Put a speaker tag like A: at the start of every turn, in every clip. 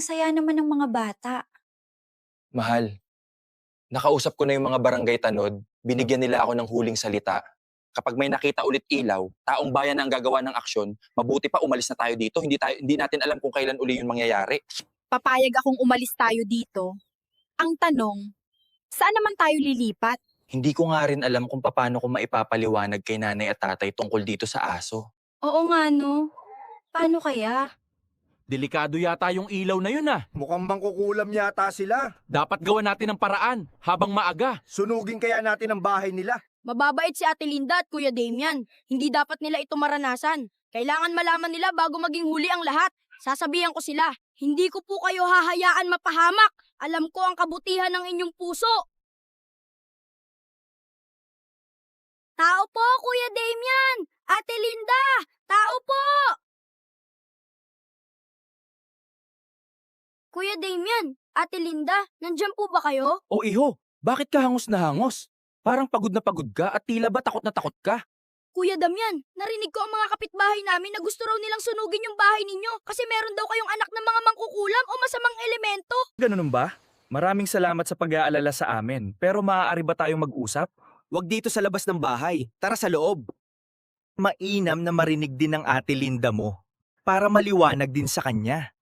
A: saya naman ng mga bata.
B: Mahal, nakausap ko na yung mga barangay tanod, binigyan nila ako ng huling salita. Kapag may nakita ulit ilaw, taong bayan na ang gagawa ng aksyon, mabuti pa umalis na tayo dito, hindi natin alam kung kailan uli yung mangyayari.
C: Papayag akong umalis tayo dito. Ang tanong, saan naman tayo lilipat?
B: Hindi ko nga rin alam kung paano ko maipapaliwanag kay nanay at tatay tungkol dito sa aso.
A: Oo nga no. Paano kaya?
D: Delikado yata yung ilaw na yun ah.
E: Mukhang mangkukulam yata sila.
D: Dapat gawan natin ng paraan habang maaga.
E: Sunugin kaya natin ang bahay nila.
C: Mababait si Ate Linda at Kuya Damian. Hindi dapat nila ito maranasan. Kailangan malaman nila bago maging huli ang lahat. Sasabihan ko sila, hindi ko po kayo hahayaan mapahamak. Alam ko ang kabutihan ng inyong puso. Tao po, Kuya Damian! Ate Linda! Tao po! Kuya Damian, Ate Linda, nandiyan po ba kayo?
D: O iho, bakit ka hangos na hangos? Parang pagod na pagod ka at tila ba takot na takot ka?
C: Kuya Damian, narinig ko ang mga kapitbahay namin na gusto raw nilang sunugin yung bahay ninyo kasi meron daw kayong anak ng mga mangkukulam o masamang elemento.
F: Ganun ba? Maraming salamat sa pag-aalala sa amin, pero maaari ba tayong mag-usap?
G: Huwag dito sa labas ng bahay. Tara sa loob.
F: Mainam na marinig din ng Ate Linda mo para maliwanag din sa kanya.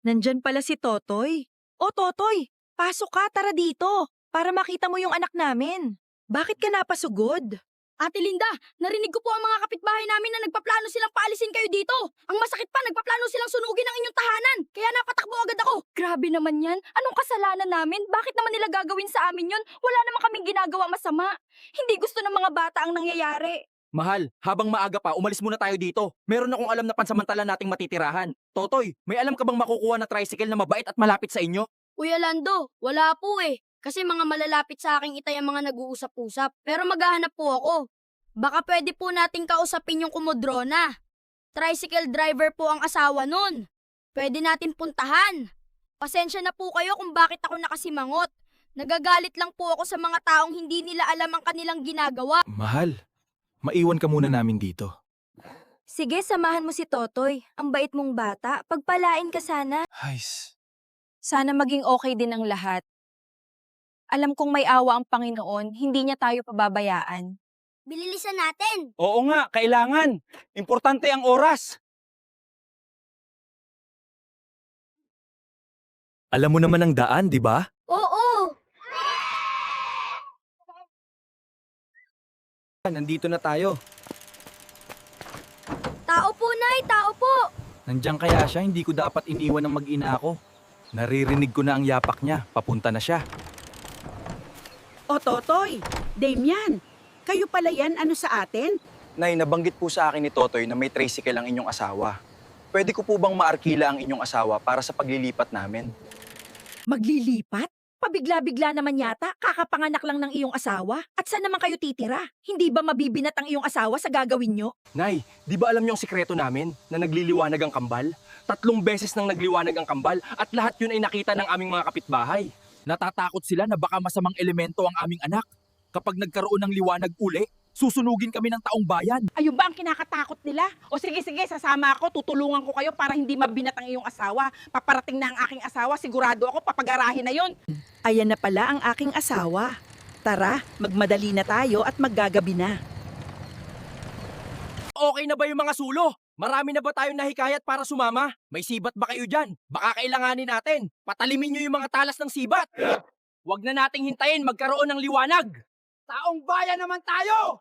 H: Nandyan pala si Totoy. O Totoy, pasok ka, tara dito, para makita mo yung anak namin. Bakit ka napasugod?
C: Ate Linda, narinig ko po ang mga kapitbahay namin na nagpaplano silang paalisin kayo dito. Ang masakit pa, nagpaplano silang sunugin ang inyong tahanan. Kaya napatakbo agad ako. Grabe naman yan. Anong kasalanan namin? Bakit naman nila gagawin sa amin yun? Wala naman kaming ginagawa masama. Hindi gusto ng mga bata ang nangyayari.
D: Mahal, habang maaga pa, umalis muna tayo dito. Meron akong alam na pansamantala nating matitirahan. Totoy, may alam ka bang makukuha na tricycle na mabait at malapit sa inyo?
C: Kuya Lando, wala po eh. Kasi mga malalapit sa aking itay ang mga nag-uusap-usap. Pero maghahanap po ako. Baka pwede po nating kausapin yung kumodrona. Tricycle driver po ang asawa nun. Pwede natin puntahan. Pasensya na po kayo kung bakit ako nakasimangot. Nagagalit lang po ako sa mga taong hindi nila alam ang kanilang ginagawa.
F: Mahal, maiwan ka muna namin dito.
A: Sige, samahan mo si Totoy. Ang bait mong bata. Pagpalain ka sana.
F: Hays.
H: Sana maging okay din ang lahat. Alam kong may awa ang Panginoon, hindi niya tayo pababayaan.
C: Bililisan natin.
D: Oo nga, kailangan. Importante ang oras.
F: Alam mo naman ang daan, di ba?
C: Oo.
G: Nandito na tayo.
C: Tao po, Nay. Tao po.
F: Nandiyan kaya siya, hindi ko dapat iniwan ng mag-ina ako. Naririnig ko na ang yapak niya, papunta na siya.
I: O Totoy, Damian, kayo pala yan ano sa atin?
B: Nay, nabanggit po sa akin ni Totoy na may tricycle ang inyong asawa. Pwede ko po bang maarkila ang inyong asawa para sa paglilipat namin?
H: Maglilipat? Pabigla-bigla naman yata, kakapanganak lang ng iyong asawa. At saan naman kayo titira? Hindi ba mabibinat ang iyong asawa sa gagawin nyo?
D: Nay, di ba alam niyo ang sikreto namin na nagliliwanag ang kambal? 3 beses nang nagliwanag ang kambal at lahat yun ay nakita ng aming mga kapitbahay. Natatakot sila na baka masamang elemento ang aming anak. Kapag nagkaroon ng liwanag uli, susunugin kami ng taong bayan.
I: Ayun ba ang kinakatakot nila? O sige, sasama ako, tutulungan ko kayo para hindi mabinat ang iyong asawa. Paparating na ang aking asawa, sigurado ako papagarahin na yon.
H: Ayan na pala ang aking asawa. Tara, magmadali na tayo at maggagabi na.
D: Okay na ba yung mga sulo? Marami na ba tayong nahikayat para sumama? May sibat ba kayo dyan? Baka kailanganin natin. Patalimin nyo yung mga talas ng sibat. Huwag na nating hintayin magkaroon ng liwanag. Taong bayan naman tayo!